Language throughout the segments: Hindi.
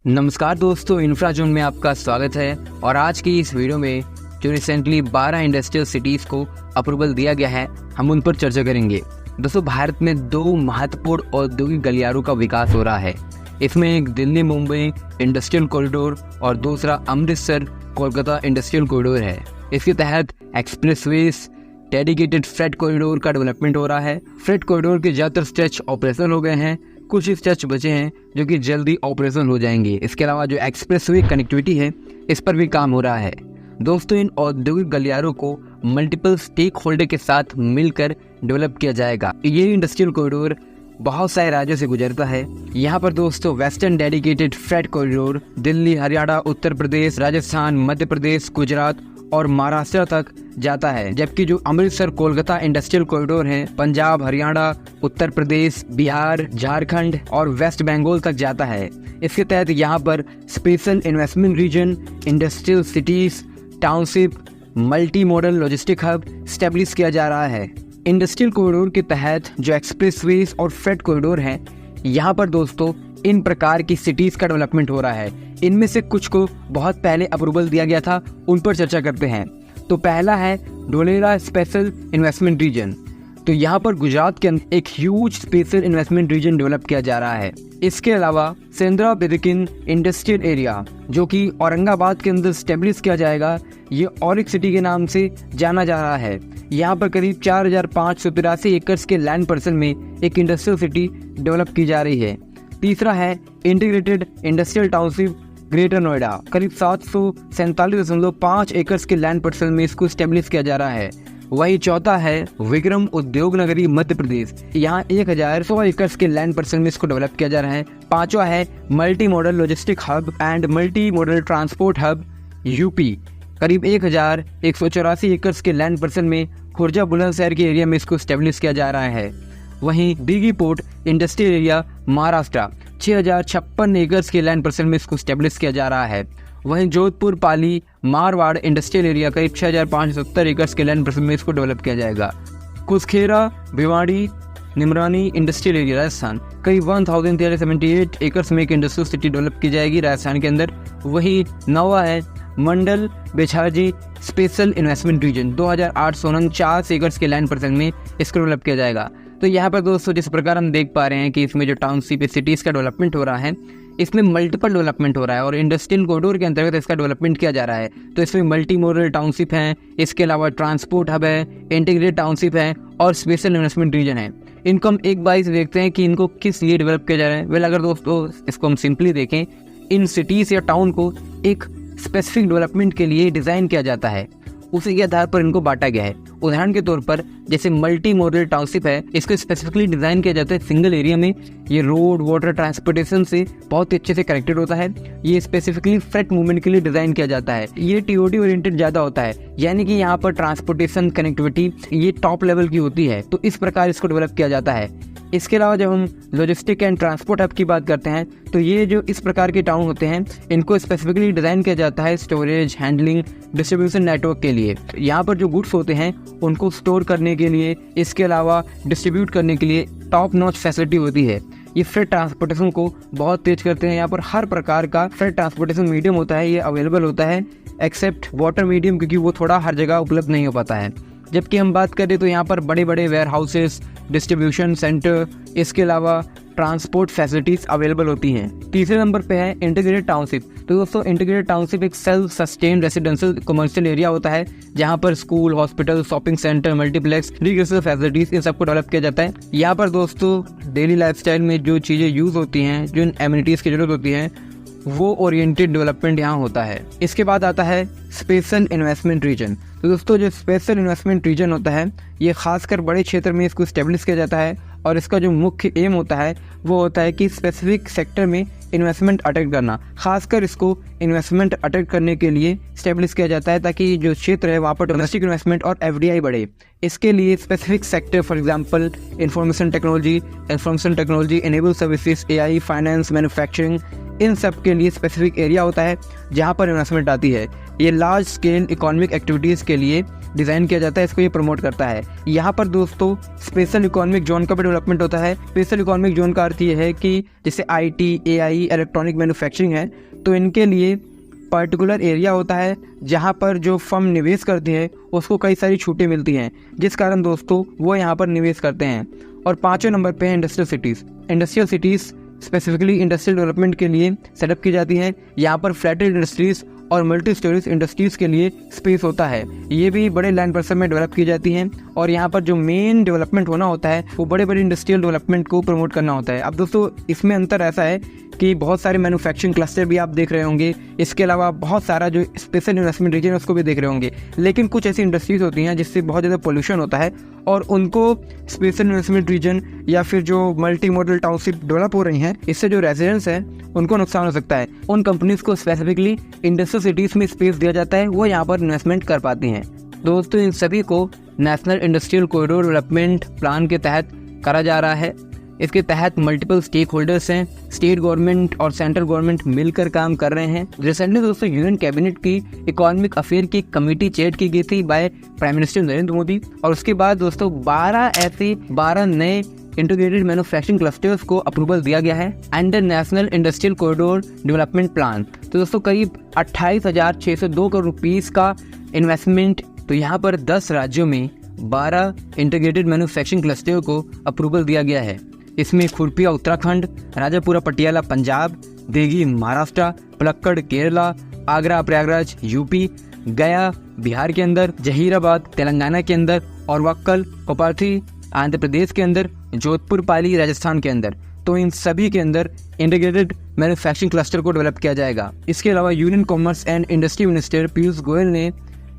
नमस्कार दोस्तों, इंफ्रा जोन में आपका स्वागत है। और आज की इस वीडियो में जो रिसेंटली 12 इंडस्ट्रियल सिटीज़ को अप्रूवल दिया गया है, हम उन पर चर्चा करेंगे। दोस्तों, भारत में 2 महत्वपूर्ण औद्योगिक गलियारों का विकास हो रहा है। इसमें एक दिल्ली मुंबई इंडस्ट्रियल कॉरिडोर और दूसरा अमृतसर कोलकाता इंडस्ट्रियल कॉरिडोर है। इसके तहत एक्सप्रेसवेज डेडिकेटेड फ्रेट कॉरिडोर का डेवलपमेंट हो रहा है। फ्रेट कॉरिडोर के ज़्यादातर स्ट्रेच ऑपरेशनल हो गए हैं, कुछ स्ट्रेच बचे हैं जो कि जल्दी ऑपरेशनल हो जाएंगे। इसके अलावा जो एक्सप्रेसवे कनेक्टिविटी है, इस पर भी काम हो रहा है। दोस्तों, इन औद्योगिक गलियारों को मल्टीपल स्टेक होल्डर के साथ मिलकर डेवलप किया जाएगा। ये इंडस्ट्रियल कॉरिडोर बहुत सारे राज्यों से गुजरता है। यहाँ पर दोस्तों western dedicated freight corridor Delhi, Haryana, Uttar Pradesh, Rajasthan, Madhya Pradesh, Gujarat और महाराष्ट्र तक जाता है। जबकि जो अमृतसर कोलकाता इंडस्ट्रियल कॉरिडोर है, पंजाब, हरियाणा, उत्तर प्रदेश, बिहार, झारखंड और वेस्ट बंगाल तक जाता है। इसके तहत यहाँ पर special investment region, industrial cities, township, multi modal logistic hub establish किया जा रहा है। इंडस्ट्रियल कॉरिडोर के तहत जो एक्सप्रेसवेज और फ्रेट कॉरिडोर है, यहाँ पर दोस्तों इन प्रकार की सिटीज का डेवलपमेंट हो रहा है। इनमें से कुछ को बहुत पहले अप्रूवल दिया गया था, उन पर चर्चा करते हैं। तो पहला है ढोलेरा स्पेशल इन्वेस्टमेंट रीजन। तो यहाँ पर गुजरात के अंदर एक huge special investment region develop किया जा रहा है। इसके अलावा सेंद्रा बिदकिन इंडस्ट्रियल एरिया, जो कि औरंगाबाद के अंदर स्टेब्लिश किया जाएगा, ये ऑरिक सिटी के नाम से जाना जा रहा है। यहाँ पर करीब 4583 एकड़ के लैंड पार्सल में एक इंडस्ट्रियल सिटी डेवलप की जा रही है। तीसरा है integrated industrial township greater Noida, करीब 747.5 एकड़ के लैंड पार्सल में इसको स्टेब्लिश किया जा रहा है। वही चौथा है विक्रम उद्योग नगरी मध्य प्रदेश, यहाँ 1000 एकड़ के लैंड पार्सल में इसको डेवलप किया जा रहा है। पांचवा है multi modal logistic hub and multi modal transport hub UP, करीब 1184 एकड़ के लैंड पार्सल में खुर्जा बुलंदशहर के एरिया में इसको स्टेब्लिश किया जा रहा है। वहीं डीगी पोर्ट इंडस्ट्रियल एरिया महाराष्ट्र, 6056 एकड़ के लैंड पार्सल में इसको स्टेब्लिश किया जा रहा है। वहीं जोधपुर पाली मारवाड़ इंडस्ट्रियल एरिया करीब 6570 एकड़ के लैंड पार्सल में इसको डेवलप किया जाएगा। कुसखेरा भिवाड़ी निमरानी इंडस्ट्रियल एरिया राजस्थान, करीब 1378 एकड़ में एक इंडस्ट्रियल सिटी डेवलप की जाएगी राजस्थान के अंदर। वही नवा है मंडल बेछाजी स्पेशल इन्वेस्टमेंट रीजन, 2849 एकड़ के लैंड पार्सल में इसको डेवलप किया जाएगा। तो यहाँ पर दोस्तों जिस प्रकार हम देख पा रहे हैं कि इसमें जो टाउनशिप सिटीज़ का डेवलपमेंट हो रहा है, इसमें मल्टीपल डेवलपमेंट हो रहा है और इंडस्ट्रियल कॉरिडोर के अंतर्गत इसका डेवलपमेंट किया जा रहा है। तो इसमें मल्टी मॉडल टाउनशिप है, इसके अलावा ट्रांसपोर्ट हब है, इंटीग्रेटेड टाउनशिप है और स्पेशल इन्वेस्टमेंट रीजन है। इनको हम एक बार से देखते हैं कि इनको किस लिए डेवलप किया जा रहा है। वेल, अगर दोस्तों इसको हम सिंपली देखें, इन सिटीज़ या टाउन को एक स्पेसिफिक डेवलपमेंट के लिए डिज़ाइन किया जाता है, उसी के आधार पर इनको बांटा गया है। उदाहरण के तौर पर जैसे मल्टी मॉडल टाउनशिप है, इसको स्पेसिफिकली डिज़ाइन किया जाता है सिंगल एरिया में। ये रोड वाटर ट्रांसपोर्टेशन से बहुत ही अच्छे से कनेक्टेड होता है। ये स्पेसिफिकली फ्रेट मूवमेंट के लिए डिज़ाइन किया जाता है। ये टीओडी ओरिएंटेड ज़्यादा होता है, यानी कि यहाँ पर ट्रांसपोर्टेशन कनेक्टिविटी ये टॉप लेवल की होती है। तो इस प्रकार इसको डेवलप किया जाता है। इसके अलावा जब हम लॉजिस्टिक एंड ट्रांसपोर्ट हब की बात करते हैं, तो ये जो इस प्रकार के टाउन होते हैं, इनको स्पेसिफिकली डिज़ाइन किया जाता है स्टोरेज, हैंडलिंग, डिस्ट्रीब्यूशन नेटवर्क के लिए। यहाँ पर जो गुड्स होते हैं उनको स्टोर करने के लिए, इसके अलावा डिस्ट्रीब्यूट करने के लिए टॉप नॉच फैसिलिटी होती है। ये फ्रेट ट्रांसपोर्टेशन को बहुत तेज करते हैं। यहाँ पर हर प्रकार का फ्रेट ट्रांसपोर्टेशन मीडियम होता है, ये अवेलेबल होता है एक्सेप्ट वाटर मीडियम, क्योंकि वो थोड़ा हर जगह उपलब्ध नहीं हो पाता है। जबकि हम बात करें तो यहाँ पर बड़े बड़े वेयर हाउसेस, डिस्ट्रीब्यूशन सेंटर, इसके अलावा ट्रांसपोर्ट फैसिलिटीज़ अवेलेबल होती हैं। तीसरे नंबर पे है इंटीग्रेटेड टाउनशिप। तो दोस्तों इंटीग्रेटेड टाउनशिप एक self sustain residential commercial area होता है, जहाँ पर school, hospital, shopping centre, multiplex, recreational facilities इन सबको डेवलप किया जाता है। यहाँ पर दोस्तों डेली लाइफस्टाइल में जो चीज़ें यूज़ होती हैं, जो एमिनिटीज़ की जरूरत होती है, वो ओरिएंटेड डेवलपमेंट यहाँ होता है। इसके बाद आता है स्पेशल इन्वेस्टमेंट रीजन। तो दोस्तों जो स्पेशल इन्वेस्टमेंट रीजन होता है, ये खासकर बड़े क्षेत्र में इसको स्टेब्लिश किया जाता है और इसका जो मुख्य एम होता है वो होता है कि स्पेसिफिक सेक्टर में इन्वेस्टमेंट अट्रैक्ट करना। खासकर इसको इन्वेस्टमेंट अट्रैक्ट करने के लिए स्टेब्लिश किया जाता है ताकि जो क्षेत्र है वहाँ पर डोमेस्टिक इन्वेस्टमेंट और एफडीआई बढ़े। इसके लिए specific sector, for example information technology, enable services, AI, finance, manufacturing, इन सब के लिए स्पेसिफिक एरिया होता है जहाँ पर इन्वेस्टमेंट आती है। ये लार्ज स्केल इकोनॉमिक एक्टिविटीज़ के लिए डिज़ाइन किया जाता है, इसको ये प्रमोट करता है। यहाँ पर दोस्तों स्पेशल इकोनॉमिक जोन का भी डेवलपमेंट होता है। स्पेशल इकोनॉमिक जोन का अर्थ ये है कि जैसे आईटी, एआई की इलेक्ट्रॉनिक मैन्युफैक्चरिंग है, तो इनके लिए पर्टिकुलर एरिया होता है जहाँ पर जो फर्म निवेश करती है उसको कई सारी छूटें मिलती हैं, जिस कारण दोस्तों वो यहाँ पर निवेश करते हैं। और 5वें नंबर पे है industrial cities. Industrial cities specifically industrial development के लिए सेटअप की जाती हैं। यहाँ पर फ्लैटेड इंडस्ट्रीज़ और मल्टी स्टोरेज इंडस्ट्रीज़ के लिए स्पेस होता है। ये भी बड़े लैंड पार्सल में डेवलप की जाती हैं और यहाँ पर जो मेन डेवलपमेंट होना होता है वो बड़े बड़े इंडस्ट्रियल डेवलपमेंट को प्रमोट करना होता है। अब दोस्तों इसमें अंतर ऐसा है कि बहुत सारे मैन्युफैक्चरिंग क्लस्टर भी आप देख रहे होंगे, इसके अलावा बहुत सारा जो स्पेशल इन्वेस्टमेंट रीजन है उसको भी देख रहे होंगे। लेकिन कुछ ऐसी इंडस्ट्रीज़ होती हैं जिससे बहुत ज़्यादा पोल्यूशन होता है और उनको स्पेशल इन्वेस्टमेंट रीजन या फिर जो मल्टी मॉडल टाउनशिप डेवलप हो रही हैं, इससे जो रेजिडेंट्स हैं उनको नुकसान हो सकता है। उन कंपनीज़ को स्पेसिफिकली इंडस्ट्रियल सिटीज़ में स्पेस दिया जाता है, वो यहाँ पर इन्वेस्टमेंट कर पाती हैं। दोस्तों इन सभी को national industrial corridor development plan के तहत करा जा रहा है। इसके तहत मल्टीपल स्टेक होल्डर्स हैं, स्टेट गवर्नमेंट और सेंट्रल गवर्नमेंट मिलकर काम कर रहे हैं। रिसेंटली दोस्तों यूनियन कैबिनेट की इकोनॉमिक अफेयर की कमेटी चेयर की गई थी by prime minister Narendra Modi, और उसके बाद दोस्तों 12 नए इंटीग्रेटेड मैन्युफैक्चरिंग क्लस्टर्स को अप्रूवल दिया गया है under national industrial corridor development plan. तो दोस्तों करीब 28,602 करोड़ रुपीस का इन्वेस्टमेंट। तो यहाँ पर 10 राज्यों में 12 इंटीग्रेटेड मैन्युफैक्चरिंग क्लस्टर को अप्रूवल दिया गया है। इसमें खुरपिया उत्तराखंड, राजापुरा पटियाला पंजाब, देगी महाराष्ट्र, पलक्कड़ केरला, आगरा प्रयागराज यूपी, गया बिहार के अंदर, जहीराबाद तेलंगाना के अंदर और वक्कल कोपार्थी आंध्र प्रदेश के अंदर, जोधपुर पाली राजस्थान के अंदर। तो इन सभी के अंदर इंटीग्रेटेड मैन्युफैक्चरिंग क्लस्टर को डेवलप किया जाएगा। इसके अलावा union commerce and industry minister Piyush Goyal ने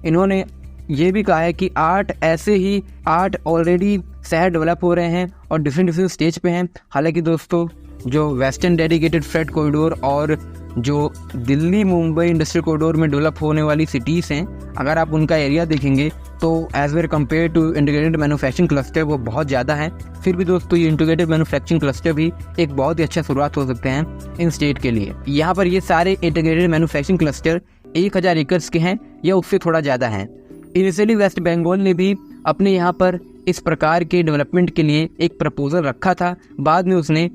इन्होंने ये भी कहा है कि 8 ऑलरेडी शहर डेवलप हो रहे हैं और डिफरेंट स्टेज पे हैं। हालांकि दोस्तों जो वेस्टर्न डेडिकेटेड फ्रेट कॉरिडोर और जो दिल्ली मुंबई इंडस्ट्रियल कॉरिडोर में डेवलप होने वाली सिटीज़ हैं, अगर आप उनका एरिया देखेंगे तो as where compare to integrated manufacturing cluster वो बहुत ज़्यादा है। फिर भी दोस्तों ये इंटीग्रेटेड मैन्युफैक्चरिंग क्लस्टर भी एक बहुत ही अच्छा शुरुआत हो सकते हैं इन स्टेट के लिए। यहाँ पर ये सारे इंटीग्रेटेड मैन्युफैक्चरिंग क्लस्टर 1000 एकड़ के हैं या उससे थोड़ा ज़्यादा हैं। इनिशियली वेस्ट बंगाल ने भी अपने यहाँ पर इस प्रकार के डेवलपमेंट के लिए एक प्रपोजल रखा था, बाद में उसने।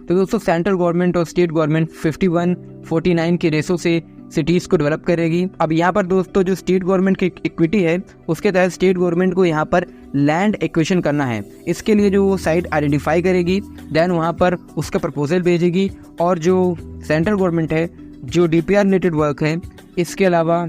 तो दोस्तों सेंट्रल गवर्नमेंट और स्टेट गवर्नमेंट 51-49 के रेशो से सिटीज़ को डेवलप करेगी। अब यहाँ पर दोस्तों जो स्टेट गवर्नमेंट की इक्विटी है उसके तहत स्टेट गवर्नमेंट को यहाँ पर लैंड एक्विजिशन करना है। इसके लिए जो वो साइट आइडेंटिफाई करेगी, देन वहाँ पर उसका प्रपोजल भेजेगी और जो सेंट्रल गवर्नमेंट है जो DPR रिलेटेड वर्क है, इसके अलावा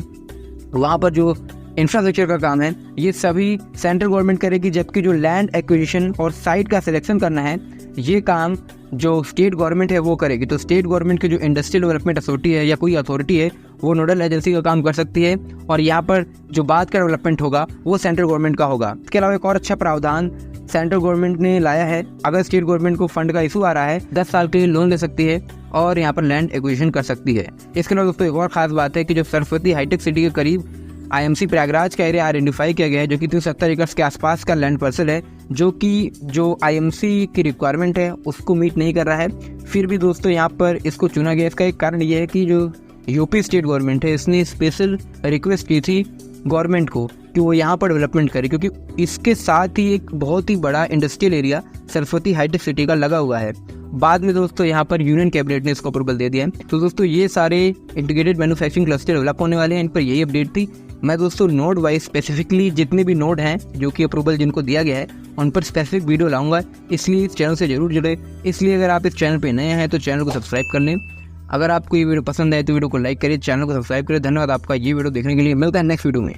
वहाँ पर जो इंफ्रास्ट्रक्चर का काम है ये सभी सेंट्रल गवर्नमेंट करेगी, जबकि जो लैंड एक्विजिशन और साइट का सिलेक्शन करना है ये काम जो स्टेट गवर्नमेंट है वो करेगी। तो स्टेट गवर्नमेंट की जो इंडस्ट्रियल डेवलपमेंट अथॉरिटी है या कोई अथॉरिटी है वो नोडल एजेंसी का काम कर सकती है और यहाँ पर जो बाद का डेवलपमेंट होगा वो सेंट्रल गवर्नमेंट का होगा। इसके अलावा एक और अच्छा प्रावधान सेंट्रल गवर्नमेंट ने लाया है, अगर स्टेट गवर्नमेंट को फंड का इशू आ रहा है 10 साल के लिए लोन ले सकती है और यहाँ पर लैंड एक्विजिशन कर सकती है। इसके अलावा दोस्तों एक और खास बात है कि जो सरस्वती हाईटेक सिटी के करीब IMC प्रयागराज का एरिया आइडेंटिफाई किया गया है, जो कि 370 एकड़ के आसपास का लैंड पार्सल है, जो कि जो IMC की रिक्वायरमेंट है उसको मीट नहीं कर रहा है। फिर भी दोस्तों यहाँ पर इसको चुना गया। इसका एक कारण ये है कि जो यूपी स्टेट गवर्नमेंट है इसने स्पेशल रिक्वेस्ट की थी गवर्नमेंट को कि वो यहाँ पर डेवलपमेंट करे, क्योंकि इसके साथ ही एक बहुत ही बड़ा industrial area Saraswati high tech city का लगा हुआ है। बाद में दोस्तों यहाँ पर यूनियन कैबिनेट ने इसको अप्रूवल दे दिया है। तो दोस्तों ये सारे इंटीग्रेटेड मैन्युफैक्चरिंग क्लस्टर डेवलप होने वाले हैं, इन पर यही अपडेट थी। मैं दोस्तों नोड वाइज स्पेसिफिकली जितने भी नोड हैं जो कि अप्रूवल जिनको दिया गया है उन पर स्पेसिफिक वीडियो लाऊंगा, इसलिए इस चैनल से जरूर जुड़े। इसलिए अगर आप इस चैनल पे नए हैं तो चैनल को सब्सक्राइब कर लें। अगर आपको ये वीडियो पसंद आए तो वीडियो को लाइक करिए, चैनल को सब्सक्राइब करें। धन्यवाद आपका ये वीडियो देखने के लिए। मिलता है नेक्स्ट वीडियो में।